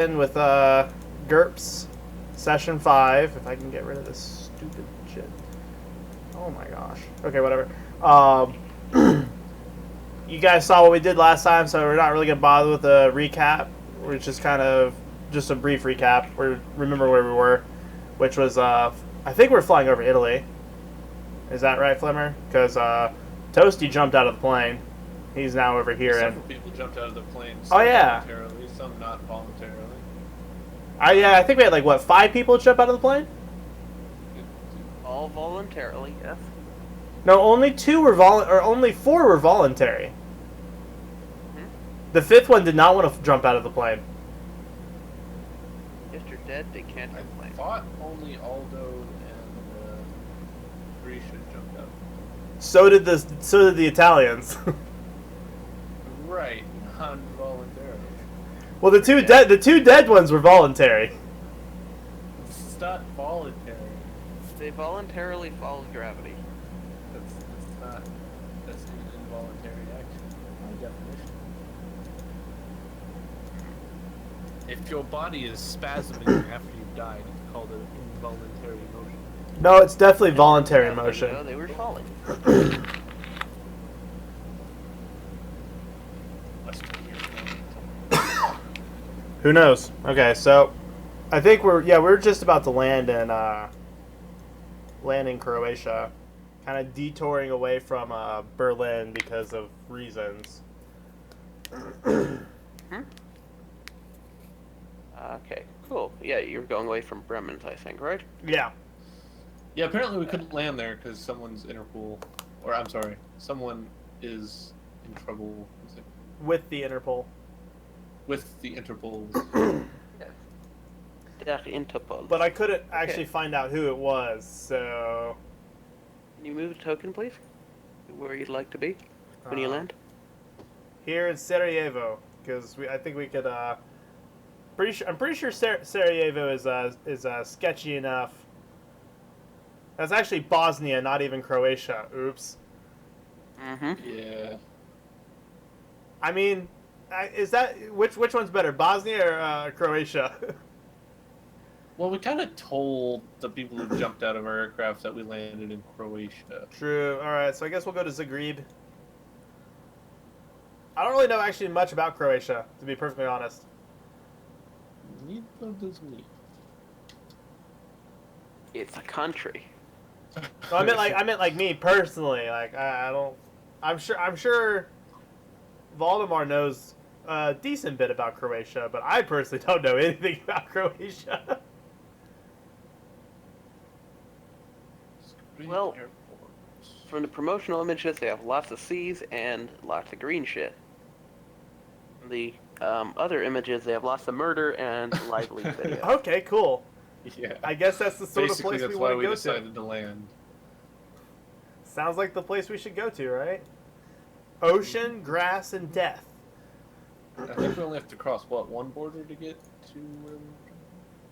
In with GURPS session 5. If I can get rid of this stupid shit. Oh my gosh. Okay, whatever. You guys saw what we did last time, so we're not really gonna bother with a recap. We're just kind of just a brief recap. We remember where we were, which was I think we're flying over Italy. Is that right, Flimmer? Because Toasty jumped out of the plane. He's now over here. Several people jumped out of the plane. Oh yeah. Voluntarily, some not voluntarily. I think we had like what 5 people jump out of the plane. All voluntarily, yes. No, only 2 were only 4 were voluntary. Hmm? The 5th one did not want to jump out of the plane. If you're dead, they can't I complain. thought only Aldo and Grisha jumped out. So did the Italians. Right, non-voluntarily. Well, the two dead ones were voluntary. It's not voluntary. They voluntarily followed gravity. That's an involuntary action by definition. If your body is spasming after you've died, it's called an involuntary motion. No, it's definitely voluntary No, motion. they were falling. Who knows? Okay, so I think we're just about to land in Croatia, kind of detouring away from Berlin because of reasons. Okay, cool. Yeah, you're going away from Bremen, I think, right? Yeah. Yeah, apparently we couldn't land there because someone's Interpol, or I'm sorry, someone is in trouble With the Interpol. with the Interpol. Der Interpol. But I couldn't actually find out who it was, so... Can you move a token, please? Where you'd like to be when you land? Here in Sarajevo, because I think we could. I'm pretty sure Sarajevo is sketchy enough. That's actually Bosnia, not even Croatia. Oops. Mm-hmm. Yeah. I mean, is that which one's better, Bosnia or Croatia? Well, we kind of told the people who jumped out of our aircraft that we landed in Croatia. True. All right, so I guess we'll go to Zagreb. I don't really know actually much about Croatia, to be perfectly honest. Neither does me. It's a country. No, I meant like me personally. Like I don't. I'm sure Valdemar knows a decent bit about Croatia, but I personally don't know anything about Croatia. Well, from the promotional images, they have lots of C's and lots of green shit. The other images, they have lots of murder and lively videos. Okay, cool. Yeah. I guess that's the sort Basically, of place that's we why want we to go decided to land. Sounds like the place we should go to, right? Ocean, grass, and death. I think we only have to cross, what, one border to get to...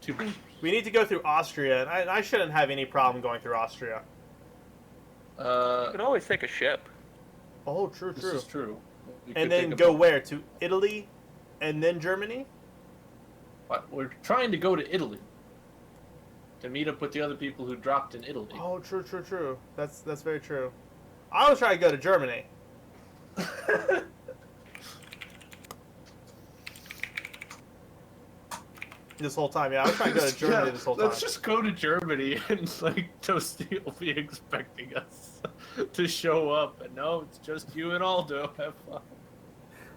two borders. We need to go through Austria, and I shouldn't have any problem going through Austria. You can always take a ship. Oh, true. This is true. We And could then take a go boat. where? To Italy, and then Germany? What? We're trying to go to Italy. To meet up with the other people who dropped in Italy. Oh, true. That's very true. I was trying to go to Germany. This whole time, yeah. I was trying to go to Germany this whole time. Let's just go to Germany and, like, Toasty will be expecting us to show up. And no, it's just you and Aldo. Have fun.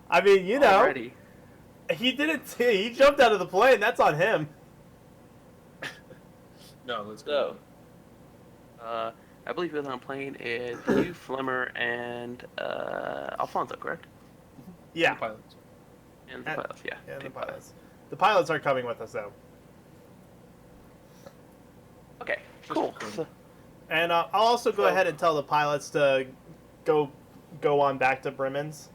I mean, you know, Already. he didn't. He jumped out of the plane. That's on him. No, let's go. So, I believe who's on the plane is you, Flimmer, and Alfonso, correct? Yeah. The pilots. And the pilots, yeah. Yeah, the Team pilots. The pilots are coming with us, though. Okay, Just cool. cool. So, And I'll also go ahead and tell the pilots to go on back to Bremen's.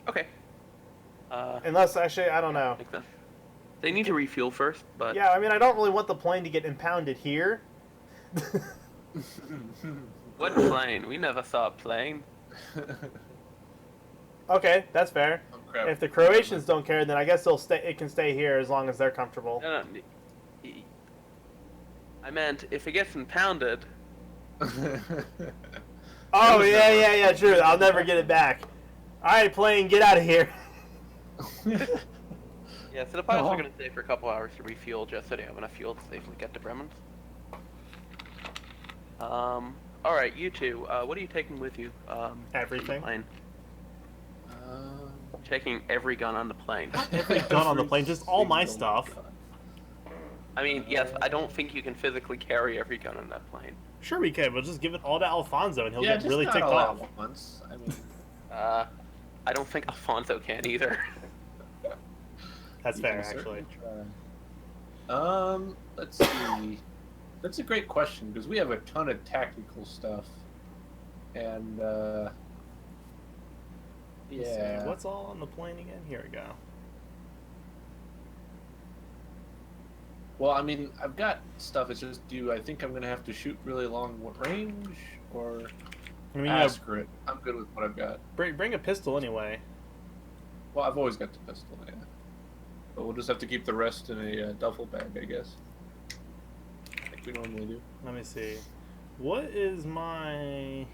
okay. Unless, actually, I don't know. Makes sense. They need to refuel first, but Yeah, I mean, I don't really want the plane to get impounded here. what plane? We never saw a plane. Okay, that's fair. Oh, crap. If the Croatians don't care, then I guess they'll stay. It can stay here as long as they're comfortable. No, no, I meant if it gets impounded. Oh yeah, true. I'll never get it back. All right, plane, get out of here. Yeah, so the pilots are going to stay for a couple hours to refuel just so they have enough fuel to safely get to Bremen. Alright, you two, what are you taking with you? Everything. On the plane? Taking every gun on the plane. Every gun on the plane, just all my stuff. I mean, yes, I don't think you can physically carry every gun on that plane. Sure we can. We'll just give it all to Alfonso, and he'll Yeah, get just really not ticked all off. at once. I mean, I don't think Alfonso can either. That's you fair, can actually. certainly try. Let's see. That's a great question because we have a ton of tactical stuff, and Let's yeah. see, what's all on the plane again? Here we go. Well, I mean, I've got stuff. It's just, do I think I'm gonna have to shoot really long range or I mean, ask it? I'm good with what I've got. bring a pistol anyway. Well, I've always got the pistol, yeah. But we'll just have to keep the rest in a duffel bag, I guess. Like we normally do. Let me see. What is my...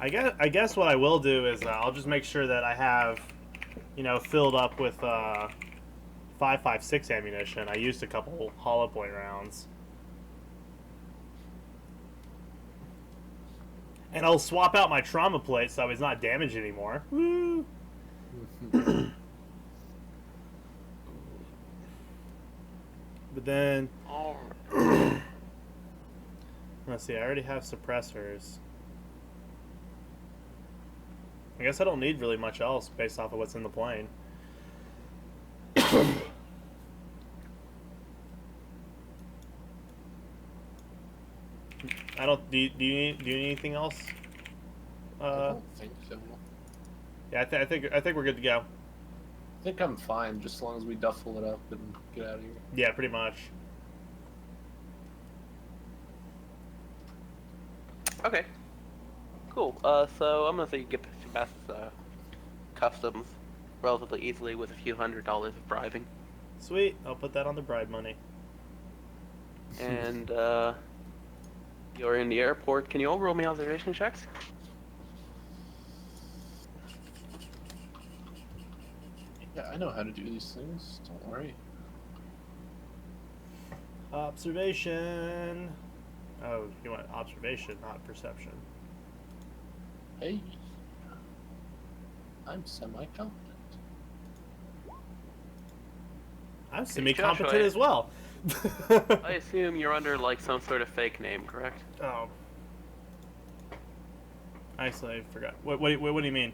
I guess what I will do is I'll just make sure that I have, filled up with 5.56 ammunition. I used a couple hollow point rounds. And I'll swap out my trauma plate so it's not damaged anymore. Woo! But then... Let's see, I already have suppressors. I guess I don't need really much else based off of what's in the plane. I don't. Do you need anything else? I don't think so. Yeah, I think we're good to go. I think I'm fine, just as long as we duffel it up and get out of here. Yeah, pretty much. Okay. Cool. So I'm gonna say you get past customs relatively easily with a few $100s of bribing. Sweet. I'll put that on the bribe money. And you're in the airport. Can you all roll me observation checks? Yeah, I know how to do these things. Don't worry. Observation. Oh, you want observation, not perception. Hey, I'm semi-competent. I'm semi-competent Joshua, as well. I assume you're under like some sort of fake name, correct? Oh. Actually, I forgot. What do you mean?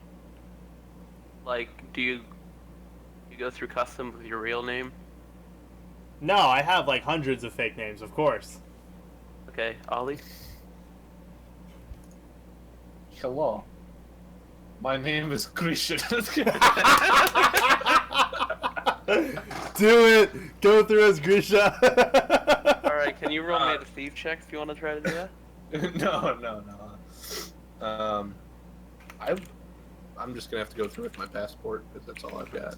Like, do you go through customs with your real name? No, I have like hundreds of fake names, of course. Okay, Ollie? Hello. My name is Christian. Do it! Go through as Grisha! Alright, can you roll me a deceive check if you want to try to do that? No. I'm just gonna have to go through with my passport because that's all I've got.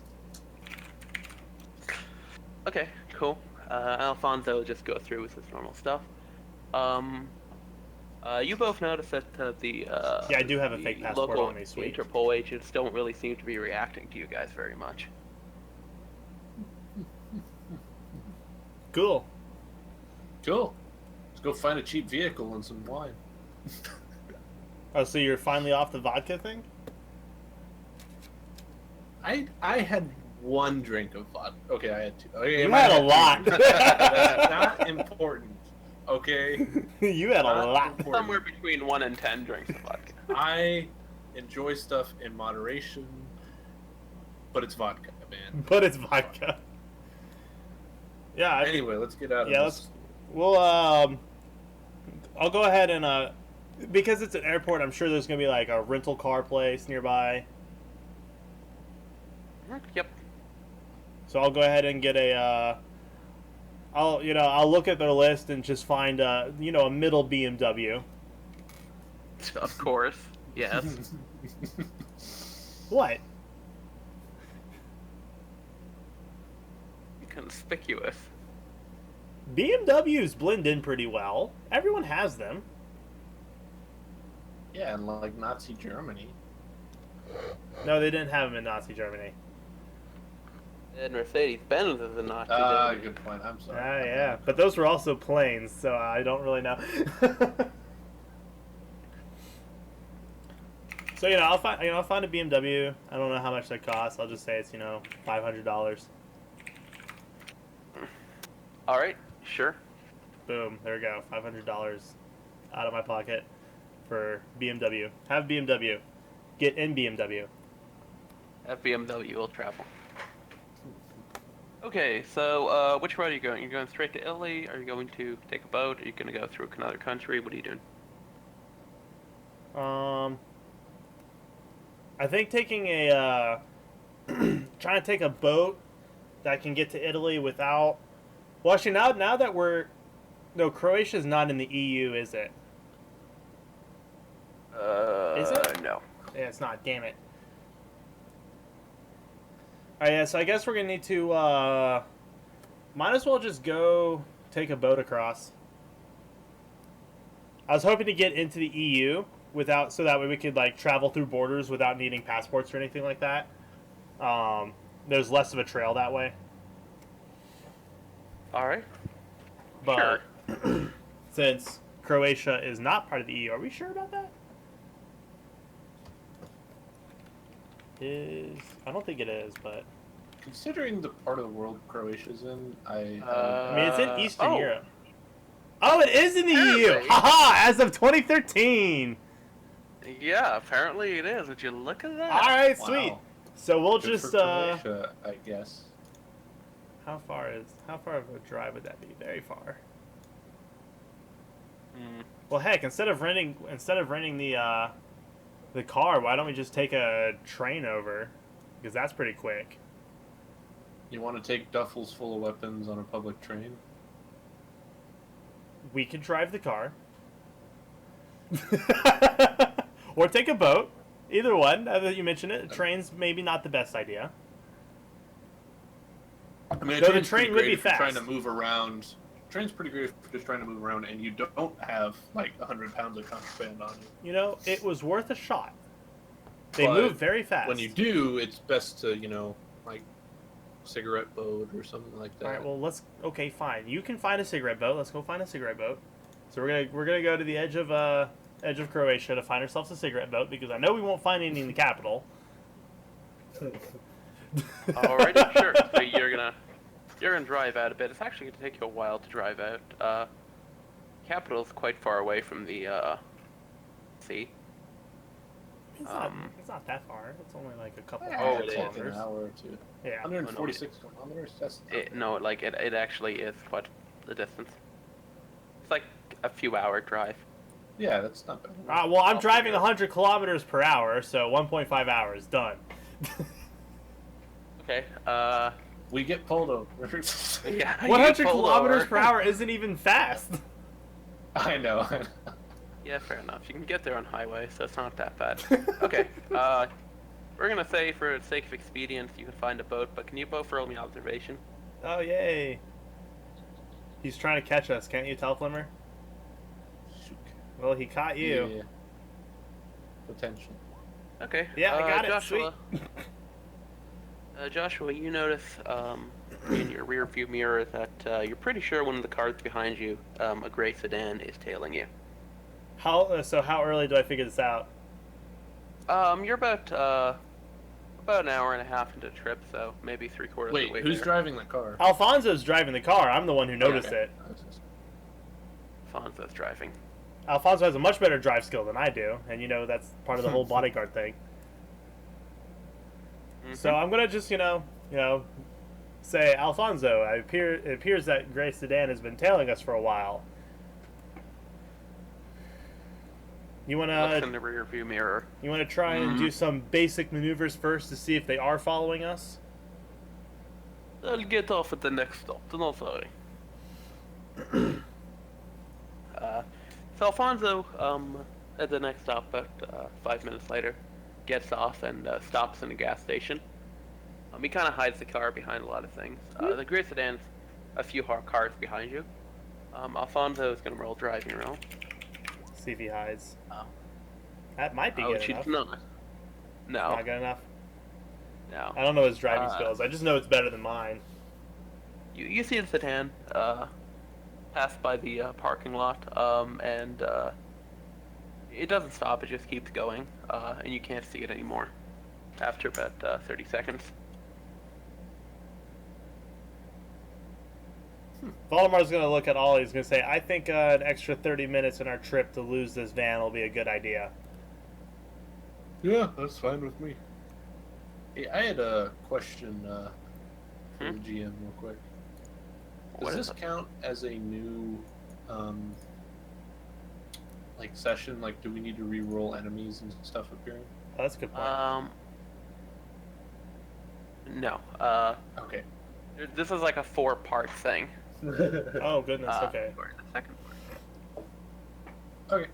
Okay, cool. Alfonso will just go through with his normal stuff. You both notice that the Yeah, I do have a fake passport local on me, sweet. Interpol agents don't really seem to be reacting to you guys very much. Cool. Cool. Let's go find a cheap vehicle and some wine. Oh, so you're finally off the vodka thing? I had one drink of vodka. Okay, I had two. Okay, You had a lot. That's not important. Okay. You had a Not lot. important. Somewhere between 1 and 10 drinks of vodka. I enjoy stuff in moderation, but it's vodka, man. But it's vodka. Yeah. Anyway, let's get out of Yeah, this. we'll I'll go ahead and because it's an airport, I'm sure there's gonna be like a rental car place nearby. Yep. So I'll go ahead and get a I'll look at their list and just find a middle BMW. Of course. Yes. What? Conspicuous. BMWs blend in pretty well. Everyone has them. Yeah, and like Nazi Germany. No, they didn't have them in Nazi Germany. And Mercedes-Benz is a Nazi. Good point. I'm sorry. Ah, yeah. But those were also planes, so I don't really know. So, I'll find a BMW. I don't know how much that costs. I'll just say it's, $500. All right, sure. Boom. There we go. $500 out of my pocket for BMW. Have BMW. Get in BMW. At BMW will travel. Okay, so which route are you going? You're going straight to Italy? Are you going to take a boat? Are you going to go through another country? What are you doing? I think taking a trying to take a boat that can get to Italy without. Well, actually, now that Croatia's not in the EU, is it? Is it? No. Yeah, it's not. Damn it. Alright, yeah, so I guess we're gonna need to might as well just go take a boat across. I was hoping to get into the EU so that way we could travel through borders without needing passports or anything like that. There's less of a trail that way. Alright. But Sure. since Croatia is not part of the EU, are we sure about that? I don't think it is, but Considering the part of the world Croatia's in, I mean it's in Eastern oh. Europe. Oh, it is in the EU. Apparently. Haha! As of 2013. Yeah, apparently it is. Would you look at that? All right, Wow. sweet. So we'll Good just for Croatia, I guess. how far of a drive would that be? Very far. Hmm. Well, heck, instead of renting the car, why don't we just take a train over? Because that's pretty quick. You want to take duffels full of weapons on a public train? We could drive the car. Or take a boat. Either one. Now that you mention it, train's maybe not the best idea. I mean, Though the train's train pretty would great be if you're trying fast. to move around. Train's pretty great for just trying to move around, and you don't have 100 pounds of contraband on you. It was worth a shot. They But move very fast. When you do, it's best to cigarette boat or something like that. All right, well, okay, fine. You can find a cigarette boat. Let's go find a cigarette boat. So we're gonna go to the edge of Croatia to find ourselves a cigarette boat because I know we won't find any in the capital. Alrighty, sure. So you're gonna drive out a bit. It's actually gonna take you a while to drive out. Capital's quite far away from the sea. It's not that far. It's only a couple Yeah, hundred it is. it's like kilometers. an hour or two. Yeah. 146 kilometers. That's It actually is quite the distance. It's like a few hour drive. yeah, that's not bad. Well, I'm driving 100 kilometers per hour, so 1.5 hours done. Okay. We get pulled over. Yeah. 100 you pulled kilometers over. per hour isn't even fast. I know. Yeah, fair enough. You can get there on highway, so it's not that bad. Okay. We're gonna say, for the sake of expedience, you can find a boat, but can you both roll me observation? Oh, yay. He's trying to catch us. Can't you tell, Flimmer? Well, he caught you. Yeah. Potential. Okay. Yeah, I got it. Joshua. Joshua, you notice in your rear view mirror that you're pretty sure one of the cars behind you, a gray sedan, is tailing you. How early do I figure this out? You're about an hour and a half into the trip, so maybe 3/4 of the Wait, way who's there. driving the car? Alfonso's driving the car. I'm the one who noticed Okay. it. Fonzo's driving. Alfonso has a much better drive skill than I do, and that's part of the whole bodyguard thing. Mhm. So I'm gonna just say, Alfonso, it appears that gray sedan has been tailing us for a while. You Looks wanna in the rear view mirror. try and do some basic maneuvers first to see if they are following us? I'll get off at the next stop. No, sorry. So Alfonso, at the next stop, about 5 minutes later, gets off and stops in a gas station. He kind of hides the car behind a lot of things. The gray sedan's a few cars behind you. Alfonso is going to roll driving roll. See if he hides. Oh. That might be good enough. Not. No. Not good enough? No. I don't know his driving skills. I just know it's better than mine. You see the sedan pass by the parking lot, and it doesn't stop. It just keeps going, and you can't see it anymore after about 30 seconds. Valdemar's going to look at Ollie. He's going to say, I think an extra 30 minutes in our trip to lose this van will be a good idea. Yeah, that's fine with me. Hey, I had a question for the GM real quick. Does this count as a new like session? Like, do we need to re-roll enemies and stuff appearing? Oh, that's a good point. No. Okay. This is like a 4-part thing. Oh, goodness, okay. For the second Okay.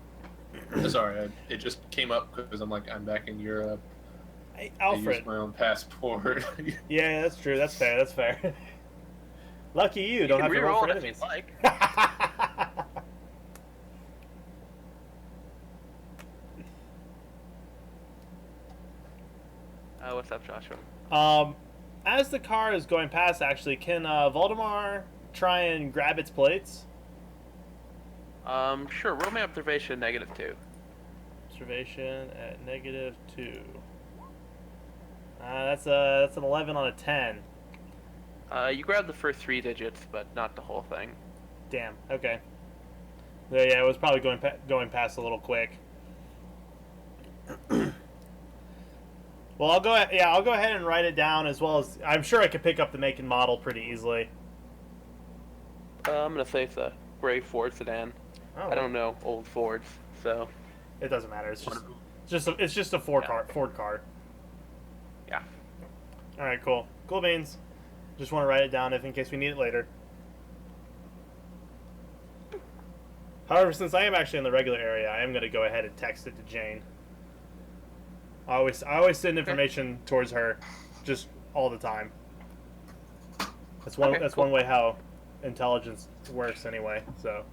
Sorry, it just came up because I'm back in Europe. Hey, I Alfred. used my own passport. Yeah, that's true. That's fair. That's fair. Lucky you don't have to roll for if enemies. you'd like. What's up, Joshua? As the car is going past, actually, can Valdemar try and grab its plates? Sure. Roll me observation -2. Observation at -2. That's an 11 on a 10. You grab the first 3 digits, but not the whole thing. Damn. Okay. Yeah, it was probably going past a little quick. Well, I'll go ahead and write it down, as well as I'm sure I could pick up the make and model pretty easily. I'm gonna say it's a gray Ford sedan. Oh, I don't know old Fords, so it doesn't matter. It's just a Ford car. Yeah. All right, cool. Cool beans. Just want to write it down in case we need it later. However, since I am actually in the regular area, I am going to go ahead and text it to Jane. I always send information towards her, just all the time. That's one way how intelligence works anyway. So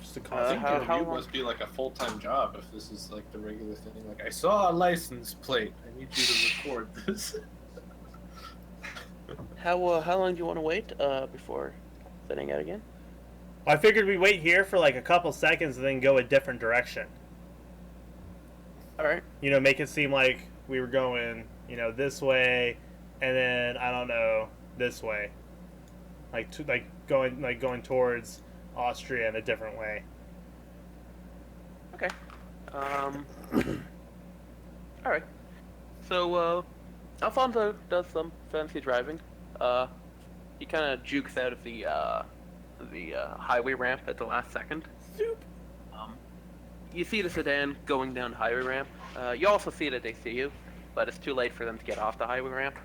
just a constant. How long must be like a full-time job if this is like the regular thing. Like, I saw a license plate. I need you to record this. How long do you want to wait before setting out again? I figured we'd wait here for like a couple seconds and then go a different direction. All right. Make it seem like we were going, this way, and then I don't know, this way. Going towards Austria in a different way. Okay. All right. So Alfonso does some fancy driving. He kind of jukes out of the highway ramp at the last second. Soup. You see the sedan going down the highway ramp. You also see that they see you, but it's too late for them to get off the highway ramp.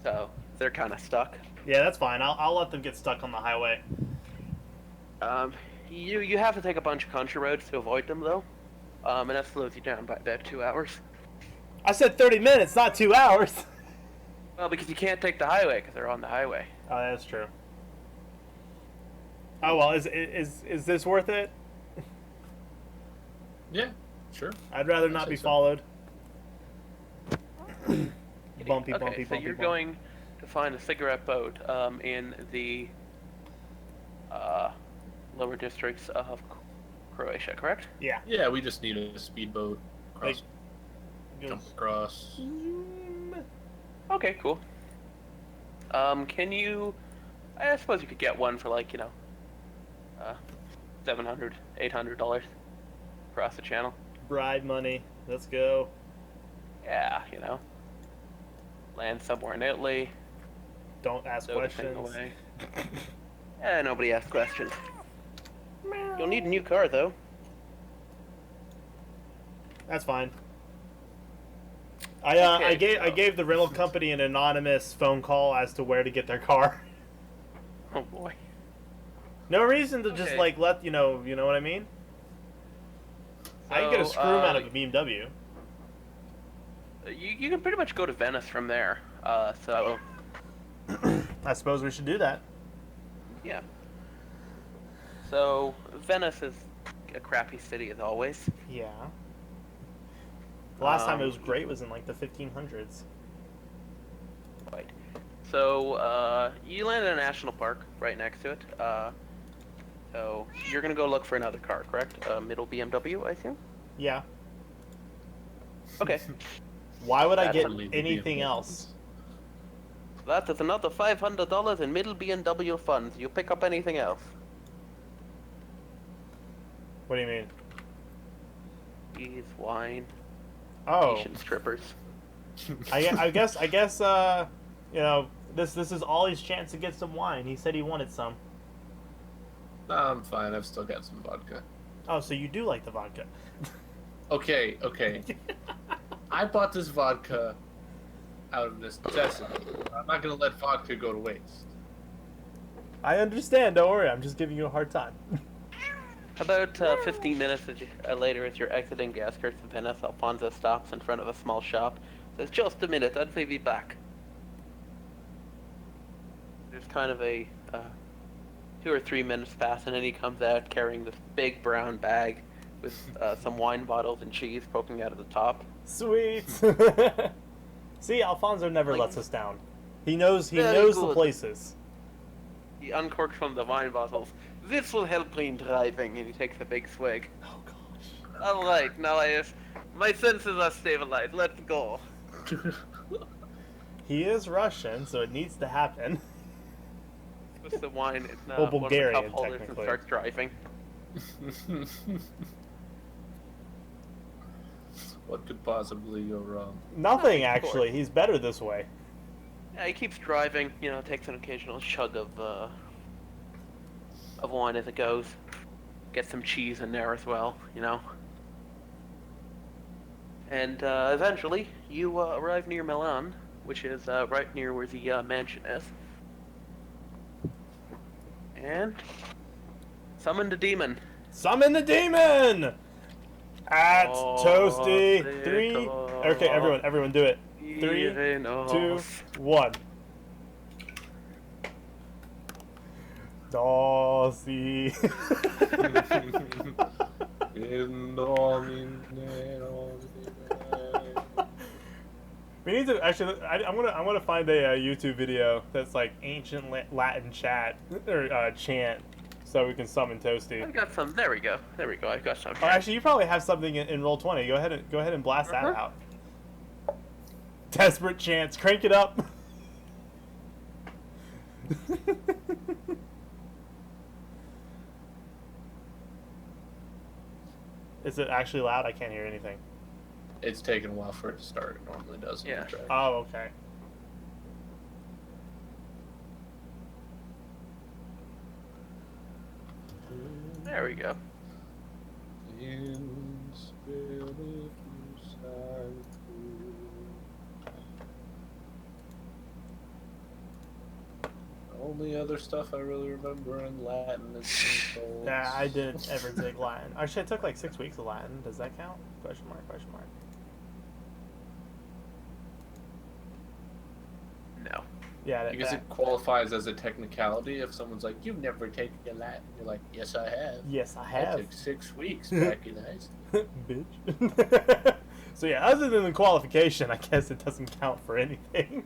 So they're kind of stuck. Yeah, that's fine. I'll let them get stuck on the highway. You have to take a bunch of country roads to avoid them, though, and that slows you down by about 2 hours. I said 30 minutes, not 2 hours. Well, because you can't take the highway because they're on the highway. Oh, that's true. Oh well, is this worth it? Yeah, sure. I'd rather not be followed. Bumpy. So you're going to find a cigarette boat in the lower districts of Croatia, correct? Yeah. Yeah, we just need a speedboat. Jump across. Okay, cool. Can you? I suppose you could get one for like $700, $800 across the channel. Bride money. Let's go. Yeah, land somewhere in Italy. Don't ask questions. Away. Nobody asks questions. You'll need a new car though. That's fine. I gave the rental company an anonymous phone call as to where to get their car. Oh boy. No reason to just let you know what I mean? I can get a screw out of a BMW. You can pretty much go to Venice from there. So I suppose we should do that. yeah. So Venice is a crappy city as always. Yeah. The last time it was great was in like the 1500s. Right. So you land in a national park right next to it. So you're gonna go look for another car, correct? Middle BMW, I assume. Yeah. Okay. Why would I That's get Only the anything BMW. else? That is another $500 in middle BMW funds. You pick up anything else? What do you mean? Cheese, wine, Oh, Asian strippers. I guess, you know, this is Ollie's chance to get some wine. He said he wanted some. No, I'm fine. I've still got some vodka. Oh, so you do like the vodka? Okay. I bought this vodka out of necessity. I'm not gonna let vodka go to waste. I understand. Don't worry. I'm just giving you a hard time. About 15 minutes later, as you're exiting the outskirts of Venice, Alfonso stops in front of a small shop. Says, "Just a minute, I'll be back." There's kind of a 2 or 3 minutes pass, and then he comes out carrying this big brown bag with some wine bottles and cheese poking out of the top. Sweet. See, Alfonso never Like- lets us down. He knows the Very good. places. He uncorks from the wine bottles. "This will help me in driving," and he takes a big swig. Oh gosh. All right, now my senses are stabilized. Let's go. He is Russian, so it needs to happen. With the wine, it's Well, one of the Bulgarian, cup holders and technically. starts driving. What could possibly go wrong? Nothing, Of course. actually. He's better this way. Yeah, he keeps driving. You know, takes an occasional chug of wine as it goes. Get some cheese in there as well. You know. And eventually, you arrive near Milan, which is right near where the mansion is. And summon the demon. Summon the demon! At Oh, Toasty. sick 3. of- Okay, everyone do it. 3, Even 2, us. 1. Toasty. In Domine, We need to actually. I'm gonna find a YouTube video that's like ancient Latin chat or chant, so we can summon I Toasty. got some. There we go. I got some. Oh, actually, you probably have something in Roll20. Go ahead and blast that out. Desperate chants. Crank it up. Is it actually loud? I can't hear anything. It's taken a while for it to start. It normally does. Yeah. Oh, okay. There we go. Only other stuff I really remember in Latin is symbols. Yeah, I didn't ever take Latin. Actually, I took like 6 weeks of Latin. Does that count? Question mark, question mark. No. Yeah, Because it qualifies as a technicality if someone's like, "You've never taken Latin." You're like, "Yes, I have. yes, I I have. took 6 weeks back in high school." Bitch. So yeah, other than the qualification, I guess it doesn't count for anything.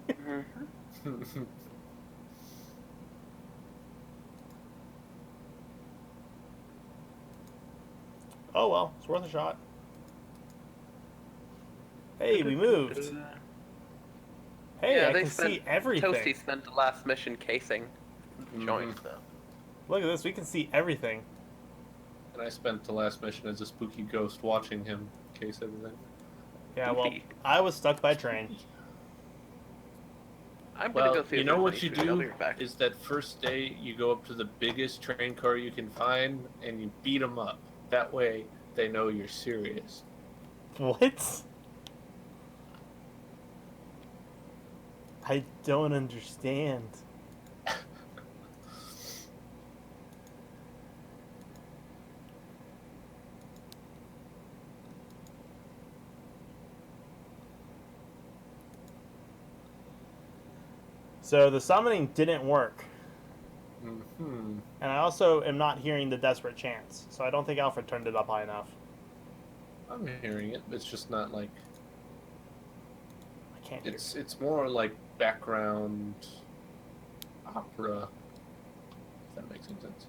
Oh well, it's worth a shot. Hey, we moved. Hey, Yeah, I they can see spent- everything. Toasty spent the last mission casing the joint, so. Look at this, we can see everything. And I spent the last mission as a spooky ghost watching him case everything. Yeah, well, Spooky. I was stuck by train. I'm gonna Well, go see you if know there's what any you food. I'll be do right back. is that first day you go up to the biggest train car you can find and you beat them up. That way they know you're serious. What? I don't understand. So the summoning didn't work. Mm-hmm. And I also am not hearing the desperate chants. So I don't think Alfred turned it up high enough. I'm hearing it, but it's just not like... I can't hear it. It's more like background opera, if that makes any sense.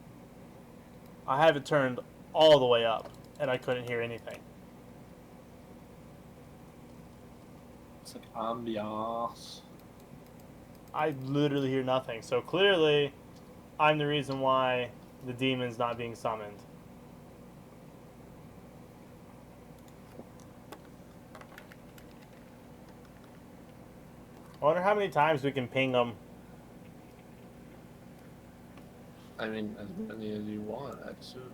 I have it turned all the way up, and I couldn't hear anything. It's like ambiance. I literally hear nothing. So clearly, I'm the reason why the demon's not being summoned. I wonder how many times we can ping them. I mean, as many as you want, I'd assume.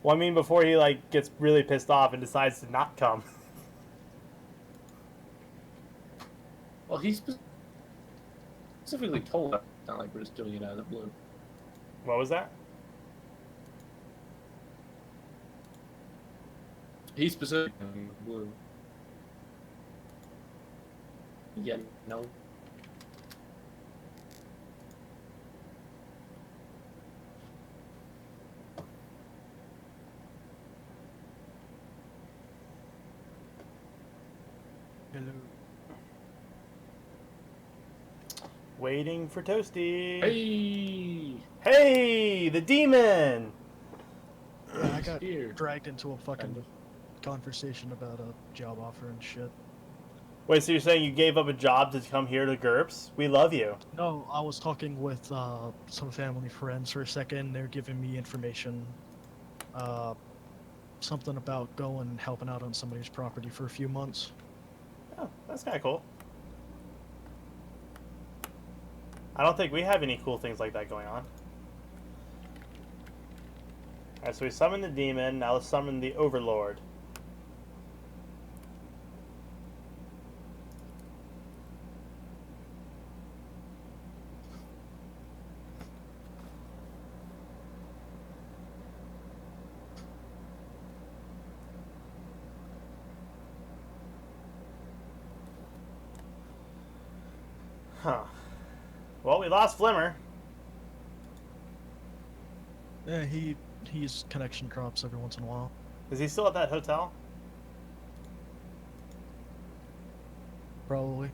Well, I mean, before he like gets really pissed off and decides to not come. Well, he specifically told us. It's not like we're just doing it out of the blue. What was that? He specifically out of the blue. Yeah, no. Hello. Waiting for Toasty. Hey! Hey, the demon! Yeah, I got Here. dragged into a fucking Kind of. conversation about a job offer and shit. Wait, so you're saying you gave up a job to come here to GURPS? We love you. No, I was talking with some family friends for a second. They're giving me information. Something about going and helping out on somebody's property for a few months. Oh, that's kind of cool. I don't think we have any cool things like that going on. Alright, so we summoned the demon, now let's summon the overlord. Huh. Well, we lost Flimmer. Yeah, he's connection drops every once in a while. Is he still at that hotel? Probably.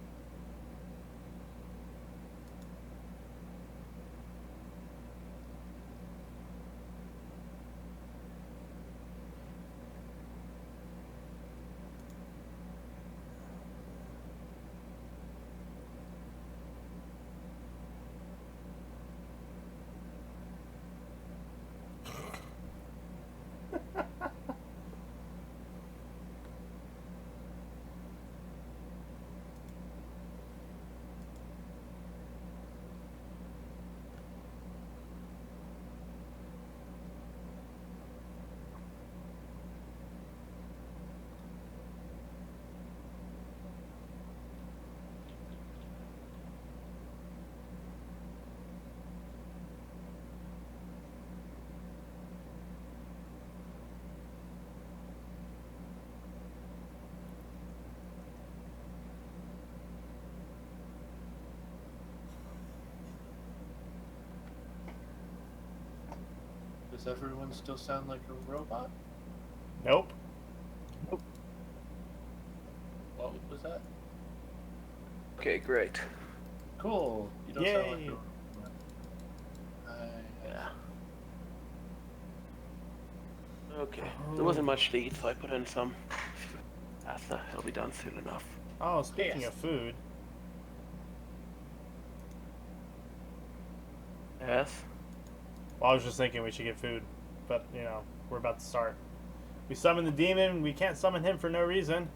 Does everyone still sound like a robot? Nope. What was that? Okay, great. Cool. You don't sound like Yay. a robot. Yeah. Okay. There wasn't much to eat, so I put in some pasta. It'll be done soon enough. Oh, speaking Yes. of food. Yes? Well, I was just thinking we should get food. But, you know, we're about to start. We summoned the demon. We can't summon him for no reason.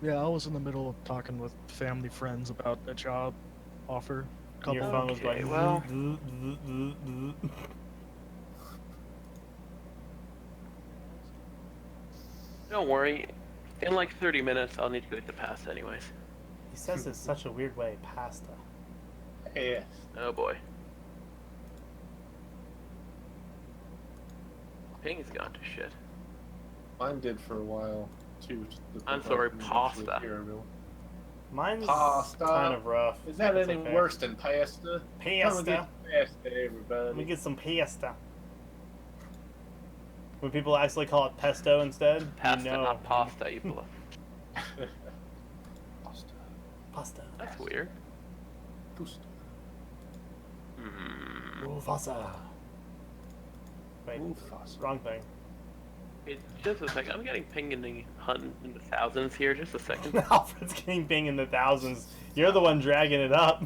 Yeah, I was in the middle of talking with family friends about a job offer. And your phone was Okay, going... well. Don't worry. In like 30 minutes, I'll need to go get the pasta anyways. He says it's such a weird way. Pasta. Yes. Oh boy. Ping's gone to shit. Mine did for a while too. I'm sorry, pasta. Mine's Pasta. kind of rough. Is that That's any okay. worse than pasta? Come and Pasta. get pasta, everybody. Let me get some pasta. When people actually call it pesto instead, Pasta, you know. not pasta, you bluff. Pasta. Pasta. That's weird. Pasta. Mufasa. Wait, Mufasa. wrong thing. Wait, just a second. I'm getting pinged in the thousands here. Just a second. Alfred's getting ping in the thousands. You're the one dragging it up.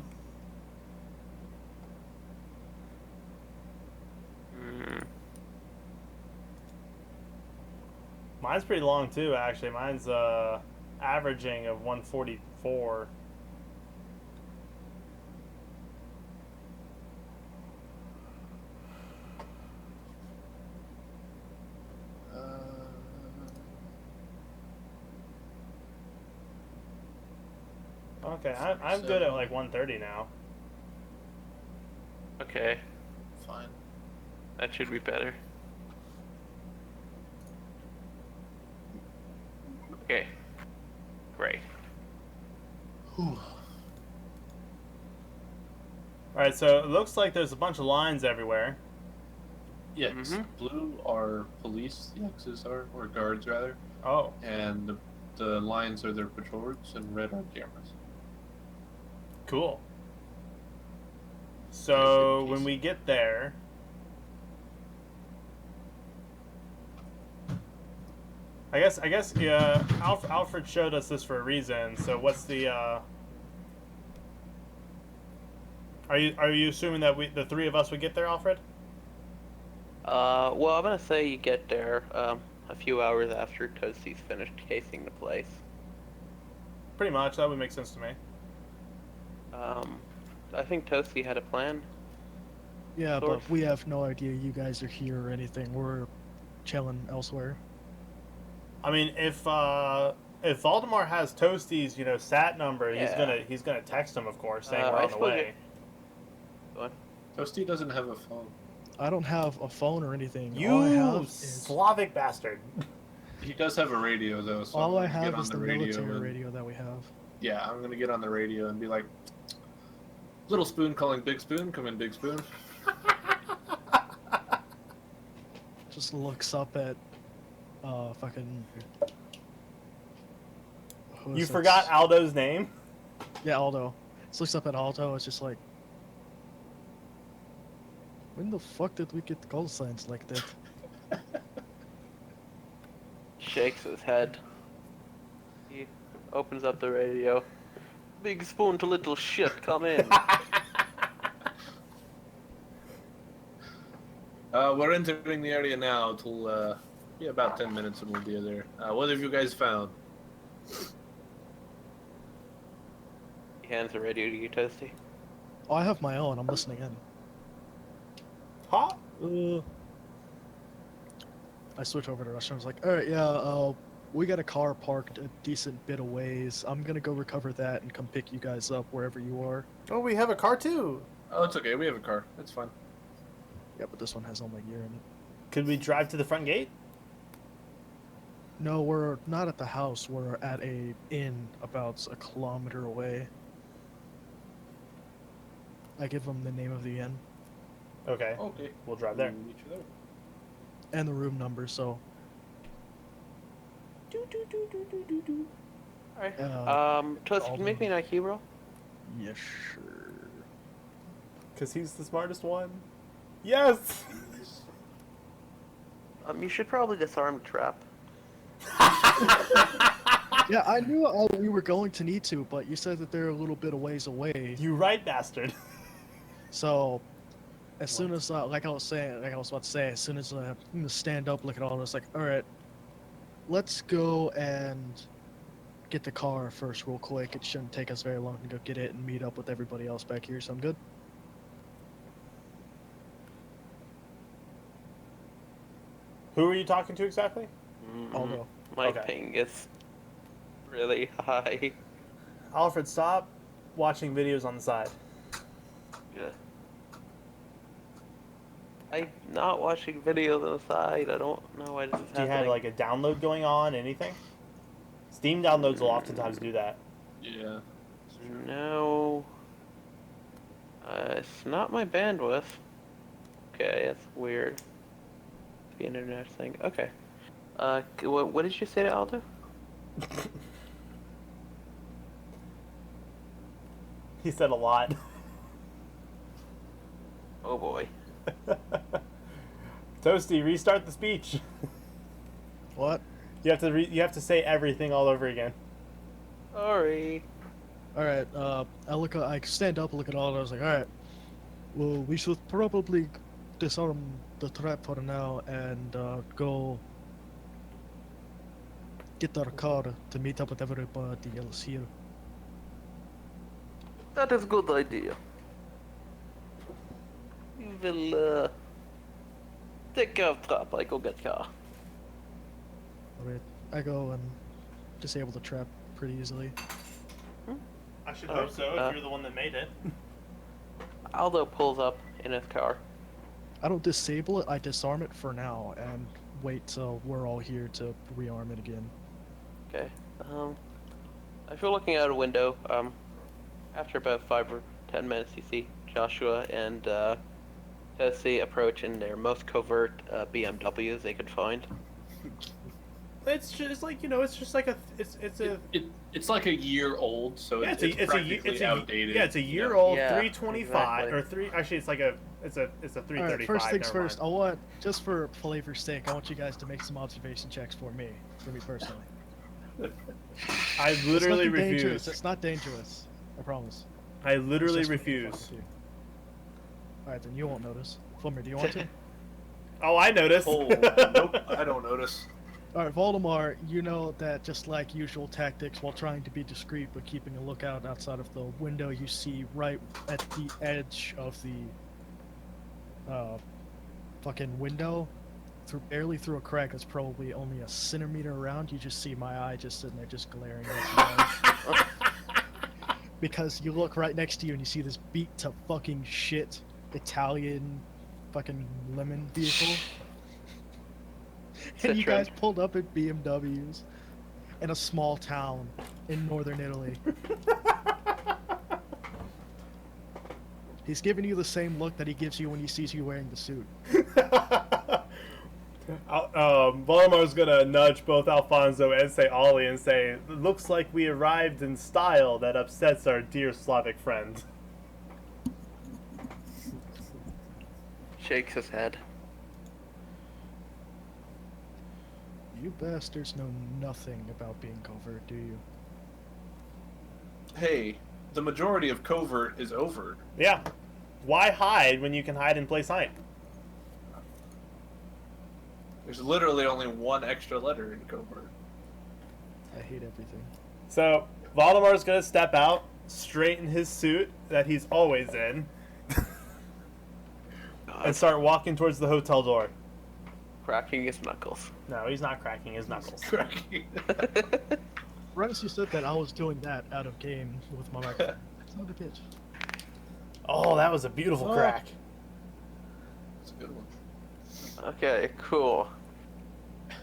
Mine's pretty long too, actually. Mine's averaging of 144. Okay, I'm good at like 130 now. Okay, Fine. that should be better. Okay, great. Alright, so it looks like there's a bunch of lines everywhere. Yes, Mhm. blue are police, the X's are, or guards rather, Oh, and the lines are their patrol routes, and red are cameras. cool. So when we get there, I guess yeah. Alfred showed us this for a reason. So what's the? Are you assuming that the three of us would get there, Alfred? Well, I'm gonna say you get there a few hours after Toasty's finished casing the place. Pretty much. That would make sense to me. I think Toasty had a plan. Yeah, Sort but of. we have no idea you guys are here or anything. We're chilling elsewhere. I mean, if Valdemar has Toasty's, sat number, Yeah. he's gonna text him, of course, saying we're I on the suppose way. What? Toasty doesn't have a phone. I don't have a phone or anything. All I have You is Slavic bastard. He does have a radio though, so all I'm I gonna get have on is the the radio military and, radio that we have. Yeah, I'm gonna get on the radio and be like, "Little Spoon calling Big Spoon, come in, Big Spoon." Just looks up at fucking. who You is it? forgot Aldo's name? Yeah, Aldo. Just looks up at Aldo. It's just like, when the fuck did we get the call signs like that? Shakes his head. He opens up the radio. Big Spoon to little shit, come in. We're entering the area now. Till about 10 minutes and we'll be there. What have you guys found? He hands the radio to you, Toasty. Oh, I have my own. I'm listening in. Huh? I switch over to restaurant. I was like, all right, yeah, we got a car parked a decent bit of ways. I'm gonna go recover that and come pick you guys up wherever you are. Oh, we have a car too. Oh, it's okay. We have a car. It's fine. Yeah, but this one has all my gear in it. Could we drive to the front gate? No, we're not at the house. We're at a inn about a kilometer away. I give them the name of the inn Okay, Okay. we'll drive there. We'll meet you there. and the room number. So, Alright. Toasty, can you make me an IQ roll? yeah, sure. Because he's the smartest one. Yes! You should probably disarm the trap. Yeah, I knew we were going to need to, but you said that they're a little bit of ways away. You right, bastard. So, as soon as, like I was about to say, as soon as I'm gonna stand up, look at all this, like, all right, let's go and get the car first, real quick. It shouldn't take us very long to go get it and meet up with everybody else back here. Sound good? Who are you talking to exactly? Aldo. My Okay. ping is really high. Alfred, stop watching videos on the side. Yeah. I'm not watching videos on the side. I don't know why this is Do you have happening. like a download going on? Anything? Steam downloads will oftentimes do that. Yeah. No. It's not my bandwidth. Okay, that's weird. The internet thing. Okay. What did you say to Aldo? He said a lot. Oh boy. Toasty, restart the speech. What? You have to say everything all over again. Sorry. All right. I stand up, look at all. I was like, all right. Well, we should probably disarm the trap for now and go get our car to meet up with everybody else here. That is a good idea. You will take care of trap. I go get car. All right. I go and disable the trap pretty easily. I should hope hope so if you're the one that made it. Aldo pulls up in his car. I don't disable it. I disarm it for now and wait till we're all here to rearm it again. Okay. If you're looking out a window, after about 5 or 10 minutes, you see Joshua and Tessie approach in their most covert BMWs they could find. It's just like it's just like It's like a year old, so yeah, it's practically outdated. Yeah, it's a year old Yeah, 325 exactly. or 3. Actually, it's a 335. All right, first things never first. mind. I want, just for flavor's sake, I want you guys to make some observation checks for me personally. I It's literally nothing dangerous. refuse. It's not dangerous. I promise. I literally It's just for refuse. fun. All right, then you won't notice. Fulmer, do you want to? Oh, I noticed. Oh, nope, I don't notice. All right, Voldemort, you know that just like usual tactics, while trying to be discreet but keeping a lookout outside of the window you see right at the edge of the fucking window, barely through a crack that's probably only a centimeter around, you just see my eye just sitting there just glaring at you. Because you look right next to you and you see this beat to fucking shit Italian fucking lemon vehicle. And you guys pulled up at BMWs in a small town in northern Italy. He's giving you the same look that he gives you when he sees you wearing the suit. Volmar's gonna nudge both Alfonso and say Ollie and say, "Looks like we arrived in style that upsets our dear Slavic friend." Shakes his head. You bastards know nothing about being covert, do you? Hey, the majority of covert is overt. Yeah. Why hide when you can hide in plain sight? There's literally only one extra letter in covert. I hate everything. So Valdemar's gonna step out, straighten his suit that he's always in, and start walking towards the hotel door. Cracking his knuckles. No, he's not cracking his knuckles. Right as you said that, I was doing that out of game with my microphone. Son of a bitch. Oh, that was a beautiful crack. It's a good one. Okay, cool.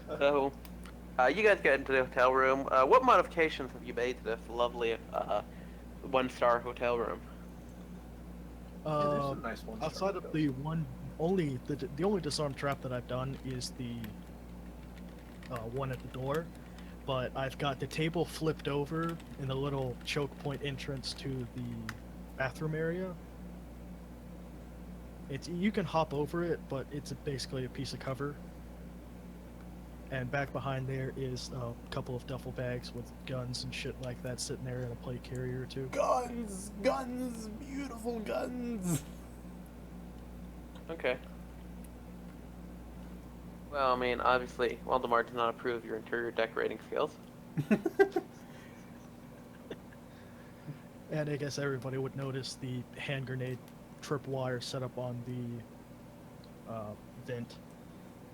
So, you guys get into the hotel room. What modifications have you made to this lovely one-star hotel room? Yeah, there's some nice ones. Outside of the only disarm trap that I've done is the one at the door, but I've got the table flipped over in the little choke point entrance to the bathroom area. You can hop over it, but it's basically a piece of cover. And back behind there is a couple of duffel bags with guns and shit like that sitting there in a plate carrier or two. Guns, guns, beautiful guns. Okay. Well, I mean, obviously, Waldemar does not approve your interior decorating skills. And I guess everybody would notice the hand grenade tripwire set up on the vent.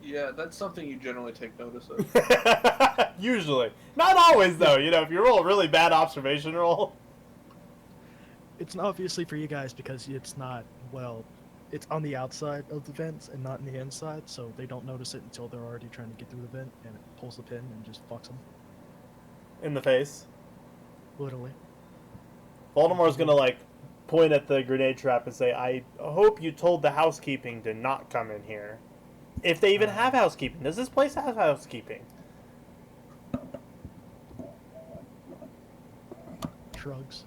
Yeah, that's something you generally take notice of. Usually. Not always, though. If you roll a really bad observation roll. It's obviously for you guys because it's not, it's on the outside of the vents and not in the inside, so they don't notice it until they're already trying to get through the vent, and it pulls the pin and just fucks them. In the face. Literally. Baltimore's gonna like point at the grenade trap and say, "I hope you told the housekeeping to not come in here, if they even have housekeeping. Does this place have housekeeping?" Shrugs.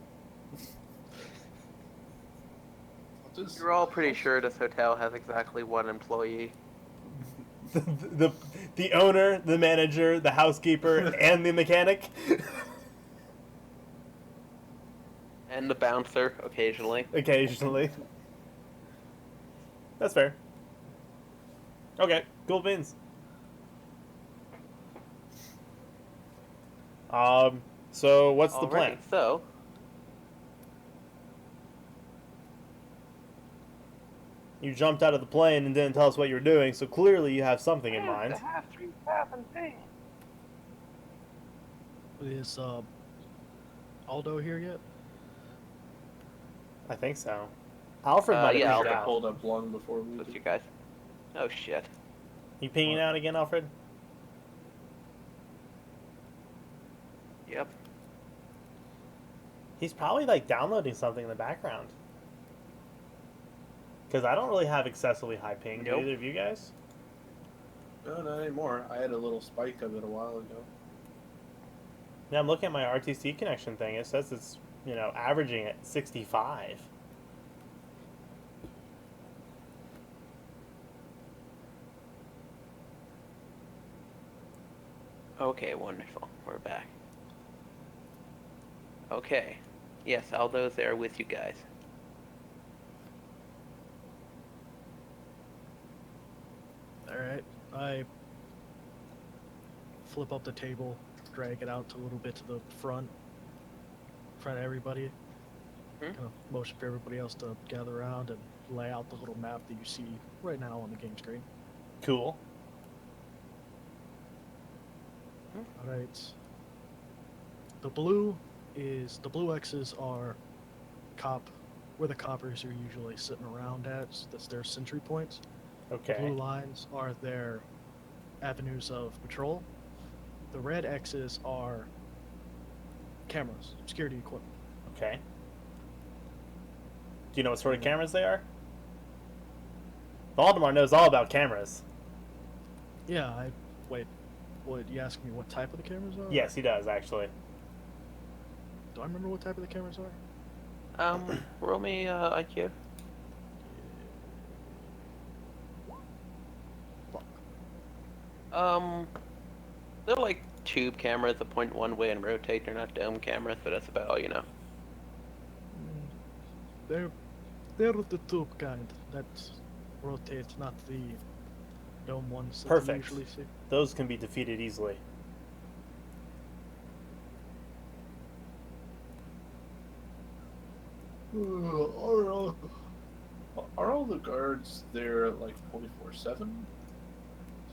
You're all pretty sure this hotel has exactly one employee. the owner, the manager, the housekeeper, and the mechanic. And the bouncer, occasionally. Occasionally. That's fair. Okay, cool beans. So what's the plan? Alrighty, so You jumped out of the plane and didn't tell us what you were doing, so clearly you have something in mind. Is Aldo here yet? I think so. Alfred might have yeah, pinged I out. pulled up long before we with did. you guys. Oh shit. You pinging out again, Alfred? Yep. He's probably like downloading something in the background. Because I don't really have excessively high ping. Do Nope. either of you guys? No, not anymore. I had a little spike of it a while ago. Yeah, I'm looking at my RTC connection thing. It says it's, averaging at 65. Okay, wonderful. We're back. Okay. Yes, Aldo's there with you guys. Alright. I flip up the table, drag it out a little bit to the front in front of everybody. Kind of motion for everybody else to gather around and lay out the little map that you see right now on the game screen. Cool. Alright. The blue X's are where the coppers are usually sitting around at. That's their sentry points. The Okay. blue lines are their avenues of patrol. The red X's are cameras, security equipment. Okay. Do you know what sort of cameras they are? Baltimore knows all about cameras. Yeah, wait, you asking me what type of the cameras are? Yes, he does, actually. Do I remember what type of the cameras are? Roll me IQ. They're like tube cameras that point one way and rotate. They're not dome cameras, but that's about all you know. They're the tube kind that rotate, not the dome ones that Perfect. you usually see. Those can be defeated easily. Are all the guards there like 24/7?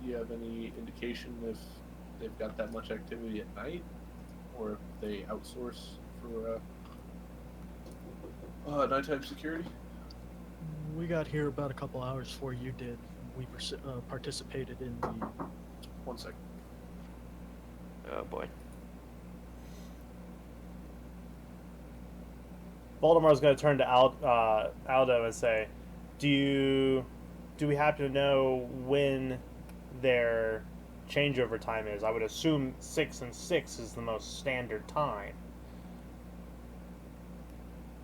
Do you have any indication if they've got that much activity at night, or if they outsource for nighttime security? We got here about a couple hours before you did. We participated in the 1 second. Oh boy. Baltimore's going to turn to Aldo and say, do we happen to know when their changeover time is? I would assume 6 and 6 is the most standard time.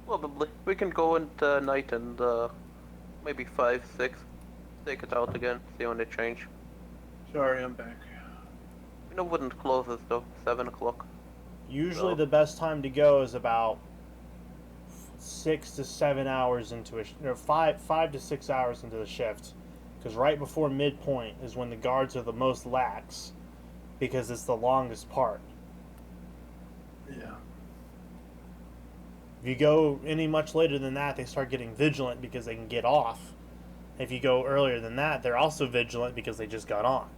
Probably. We can go into night and maybe 5, 6. Take it out again. See when they change. Sorry, I'm back. It wouldn't close us though. 7 o'clock. Usually So- the best time to go is about 6 to 7 hours into five to 6 hours into the shift, because right before midpoint is when the guards are the most lax, because it's the longest part. Yeah. If you go any much later than that, they start getting vigilant because they can get off. If you go earlier than that, they're also vigilant because they just got on.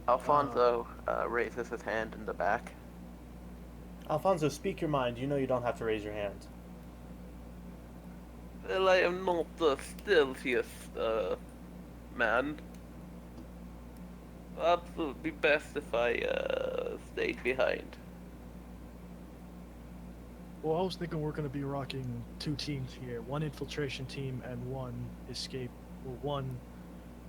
Alfonso raises his hand in the back. Alfonso, speak your mind. You know you don't have to raise your hand. Well, I am not the stealthiest, man. Perhaps it would be best if I, stayed behind. Well, I was thinking we're going to be rocking 2 teams here, one infiltration team and one escape, or one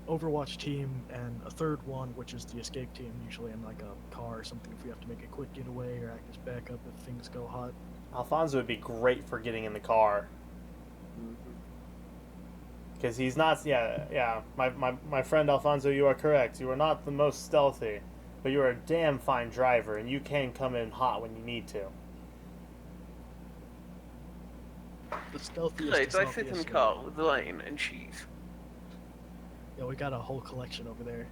Overwatch team and a third one, which is the escape team, usually in like a car or something if we have to make a quick getaway or act as backup if things go hot. Alfonso would be great for getting in the car. Because he's not, yeah. My friend Alfonso, you are correct. You are not the most stealthy, but you are a damn fine driver, and you can come in hot when you need to. The stealthiest Right, is I sit in obviously- car with wine and cheese. Yeah, we got a whole collection over there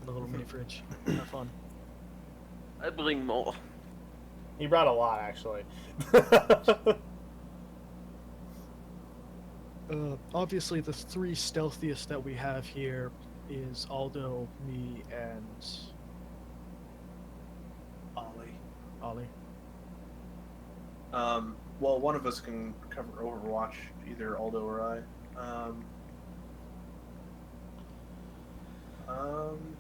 in the little mini fridge. Have fun. I bring more. He brought a lot, actually. Obviously, the 3 stealthiest that we have here is Aldo, me, and Ollie. Well, one of us can cover Overwatch, either Aldo or I.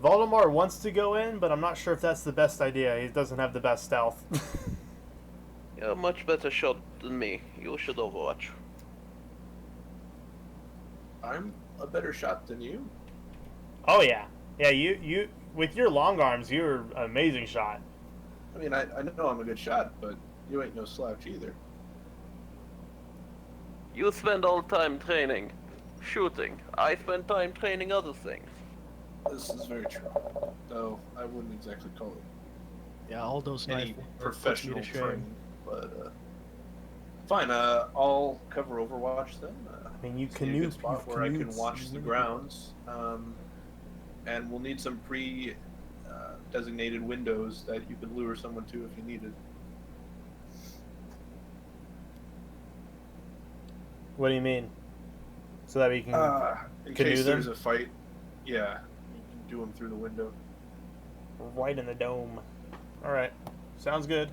Voldemort wants to go in, but I'm not sure if that's the best idea. He doesn't have the best stealth. You're a much better shot than me. You should Overwatch. I'm a better shot than you. Oh yeah, yeah. You with your long arms, you're an amazing shot. I mean, I know I'm a good shot, but you ain't no slouch either. You spend all the time training, shooting. I spend time training other things. This is very true. Though I wouldn't exactly call it Yeah, Aldo's any knife puts me professional to shame. training, but fine. I'll cover Overwatch then. I mean, you See a good canoe spot where I can watch the grounds, and we'll need some designated windows that you can lure someone to if you need it. What do you mean? So that we can In canoe case them? there's a fight, yeah, you can do them through the window. right in the dome. All right, sounds good.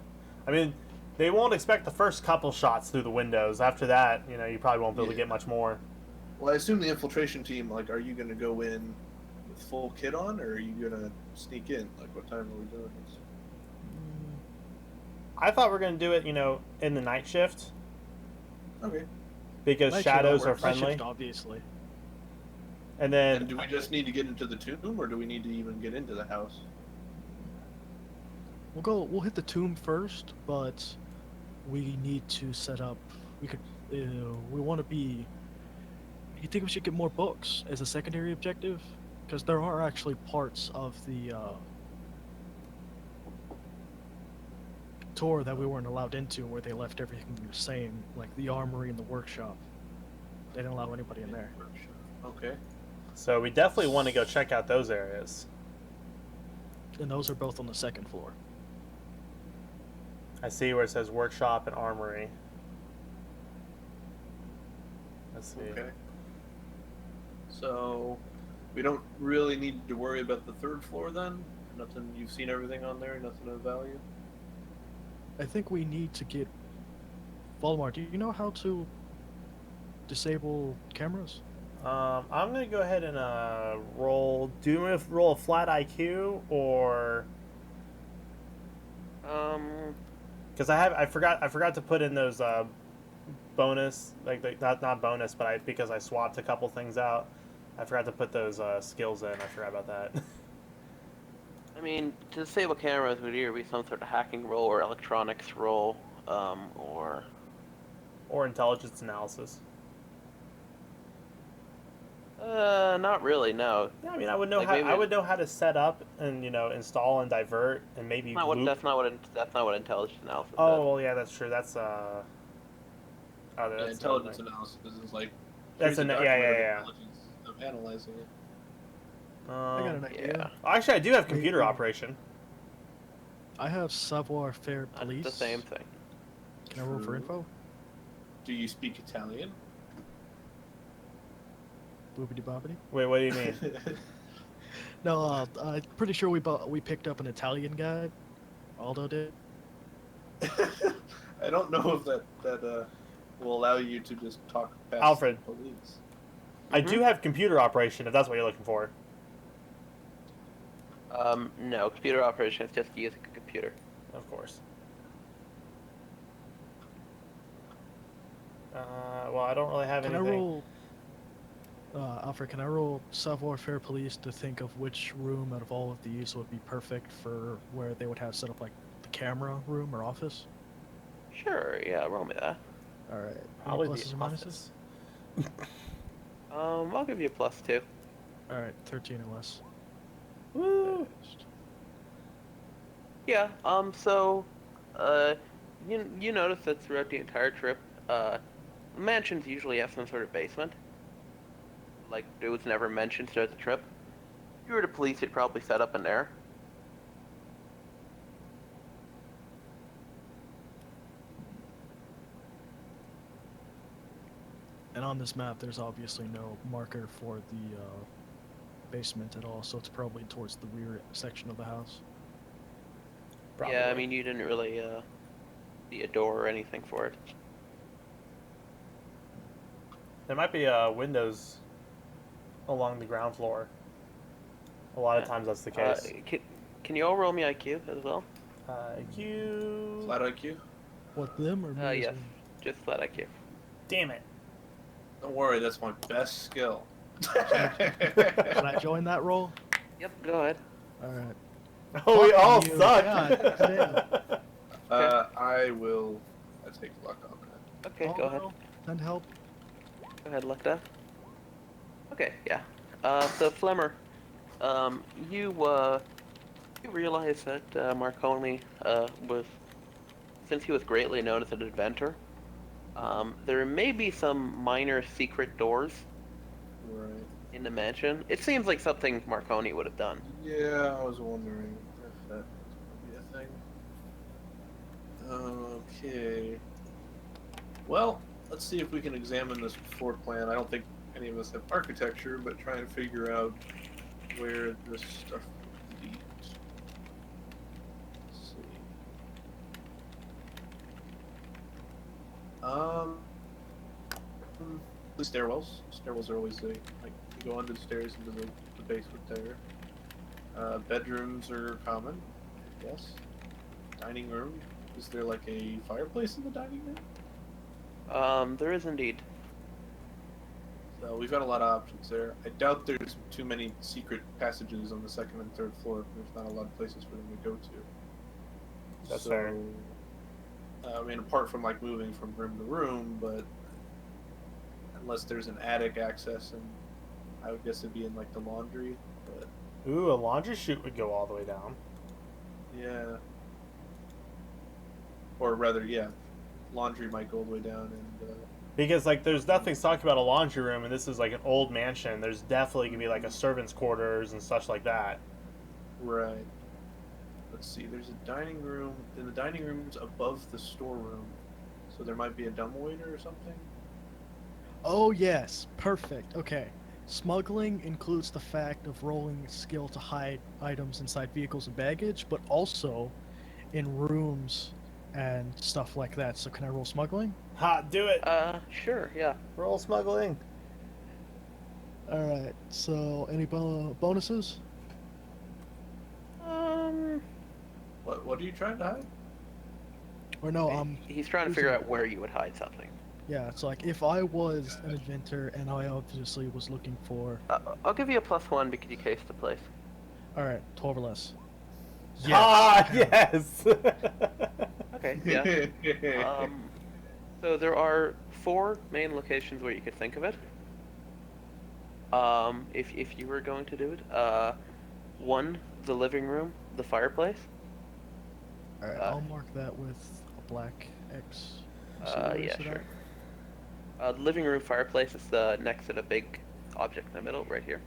I mean, they won't expect the first couple shots through the windows. After that, you probably won't be able to Yeah. get much more. Well, I assume the infiltration team, like, are you going to go in with full kit on, or are you going to sneak in? Like, what time are we doing this? I thought we were gonna do it, in the night shift Okay. because Night shift shadows don't are work. Night friendly. shift, obviously. And And then do we just need to get into the tomb, or do we need to even get into the house? We'll hit the tomb first, but we need to set up. We want to be. You think we should get more books as a secondary objective? Because there are actually parts of the tour that we weren't allowed into where they left everything the same, like the armory and the workshop. They didn't allow anybody in there. Okay. so we definitely want to go check out those areas. And those are both on the 2nd floor. I see where it says workshop and armory. Let's see. Okay. So, we don't really need to worry about the 3rd floor then? Nothing, you've seen everything on there, nothing of value? I think we need to get. Voldemort, do you know how to disable cameras? I'm gonna go ahead and roll. Do you want to roll a flat IQ or? Because I forgot to put in those bonus, not bonus, but because I swapped a couple things out, I forgot to put those skills in. I forgot about that. I mean, to disable cameras would either be some sort of hacking roll or electronics roll, or Or intelligence analysis. not really. No, Yeah, I mean, I would know Like how maybe- I would know how to set up and install and divert and maybe not what, loop. that's not what intelligence analysis. Oh does. well, yeah, that's true. That's Yeah, that's intelligence another analysis is like, That's here's a an- yeah, document of yeah. intelligence of analyzing it. thing. I got an idea. Actually, I do have computer Maybe- operation. I have savoir faire That's police. the same thing. Can I roll for True. info? Do you speak Italian? Boobity bobbity. Wait, what do you mean? No, I'm pretty sure we picked up an Italian guy. Aldo did. I don't know if that will allow you to just talk past Alfred. the police. I do have computer operation, if that's what you're looking for. No, computer operation is just using a computer. Of course. Well, I don't really have Can I anything. roll, Alfred? Can I roll savoir-faire police to think of which room out of all of these would be perfect for where they would have set up like the camera room or office? Sure, yeah, roll me that. All right. Probably Any the pluses or minuses? office. I'll give you a +2. All right, 13 or less. Woo! Yeah, you notice that throughout the entire trip, mansions usually have some sort of basement. Like, it was never mentioned throughout the trip. If you were the police, you'd probably set up in there. And on this map, there's obviously no marker for the basement at all, so it's probably towards the rear section of the house. Probably. Yeah, I mean, you didn't really, see a door or anything for it. There might be windows along the ground floor. A lot of times that's the case. Can you all roll me IQ as well? IQ. Flat IQ? What, them or me? Yes. Just flat IQ. Damn it. Don't worry, that's my best skill. Can I join that roll? Yep, go ahead. All right. Oh, we Fuck all you. suck. God damn. I will take luck on that. Okay, Oh, go ahead. no. Send help. Go ahead, Lecta. Okay, yeah. So Flemmer, you realize that Marconi since he was greatly known as an inventor, there may be some minor secret doors Right. in the mansion. It seems like something Marconi would have done. Yeah, I was wondering if that would be a thing. Okay. Well, let's see if we can examine this floor plan. I don't think any of us have architecture, but trying to figure out where this stuff leads. Let's see. The stairwells. Stairwells are always like you go under the stairs into the basement there. Bedrooms are common, yes. Dining room. Is there like a fireplace in the dining room? There is indeed. So we've got a lot of options there. I doubt there's too many secret passages on the second and third floor. There's not a lot of places for them to go to. That's fair. I mean, apart from like moving from room to room, but unless there's an attic access, and I would guess it'd be in like the laundry. But Ooh, a laundry chute would go all the way down. yeah, or rather, yeah, laundry might go all the way down, and Because, like, there's nothing talking about a laundry room, and this is, like, an old mansion. There's definitely going to be, like, a servant's quarters and such like that. right. Let's see. There's a dining room. And the dining room's above the storeroom, so there might be a dumbwaiter or something. Oh, yes. Perfect. Okay. Smuggling includes the fact of rolling skill to hide items inside vehicles and baggage, but also in rooms and stuff like that. So can I roll smuggling? Ha, do it! Sure, yeah. Roll smuggling. Alright, so any bonuses? What are you trying to hide? Or no, He's trying to figure out where you would hide something. yeah, it's like if I was an inventor and I obviously was looking for... I'll give you a +1 because you cased the place. Alright, 12 or less. Ah, yes! Okay, yeah. So there are 4 main locations where you could think of it. If you were going to do it, 1, the living room, the fireplace. Alright, I'll mark that with a black X. So where is Yeah, it sure. at? The living room fireplace is next to the big object in the middle, right here.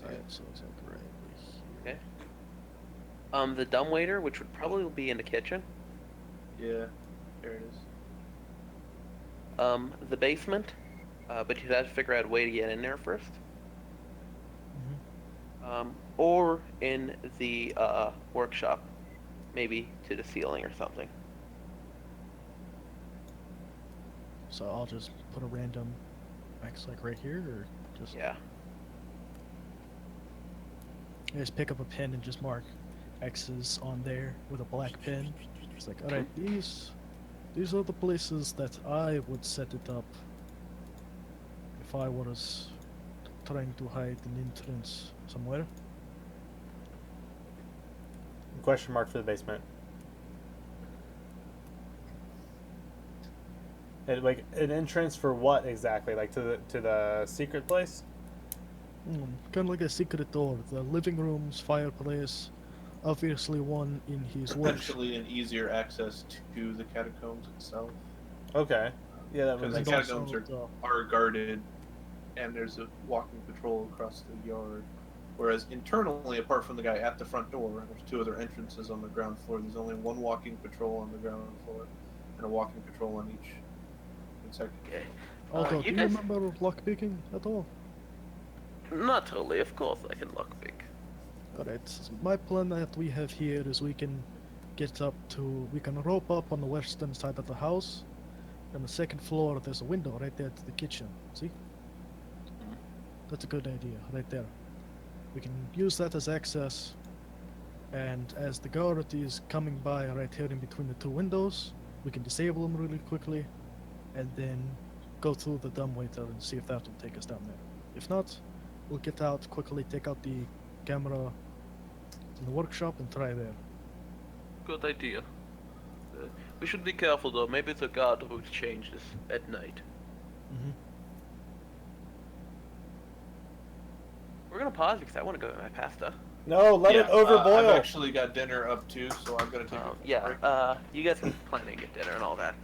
Alright, so it's like right here. Okay. The dumbwaiter, which would probably be in the kitchen. Yeah, there it is. The basement, but you'd have to figure out a way to get in there first. Or in the workshop, maybe to the ceiling or something. So I'll just put a random X like right here, or just Yeah. just pick up a pen and just mark X's on there with a black pen. It's like, alright, these are the places that I would set it up if I was trying to hide an entrance somewhere. Question mark for the basement. And, like, an entrance for what exactly? Like to the secret place? Kind of like a secret door. The living rooms, fireplace, obviously one in his work. Potentially an easier access to the catacombs itself. Okay. Yeah, that would Because make the sense. catacombs also are guarded, and there's a walking patrol across the yard. Whereas internally, apart from the guy at the front door, there's two other entrances on the ground floor. There's only one walking patrol on the ground floor, and a walking patrol on each sector. Okay. Although, you do you guys- remember lockpicking at all? Not totally. Of course, I can lockpick. Alright, my plan that we have here is we can we can rope up on the western side of the house. On the second floor, there's a window right there to the kitchen. See? That's a good idea, right there. We can use that as access, and as the guard is coming by right here in between the two windows, we can disable them really quickly, and then go through the dumbwaiter and see if that will take us down there. If not, we'll get out quickly, take out the camera in the workshop, and try there. Good idea. We should be careful though. Maybe the guard route changes at night. We're gonna pause because I want to go get my pasta. No, let it overboil. I've actually got dinner up too, so I'm gonna take a Yeah. break. You guys can plan to get dinner and all that.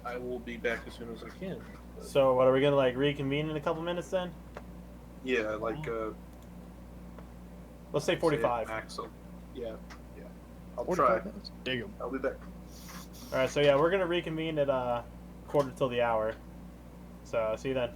I will be back as soon as I can. So what are we gonna like reconvene in a couple minutes then? Yeah, like Let's say 45. Axel. Yeah. I'll 45 try. minutes? Damn. I'll be back. All right. So yeah, we're gonna reconvene at quarter till the hour. So see you then.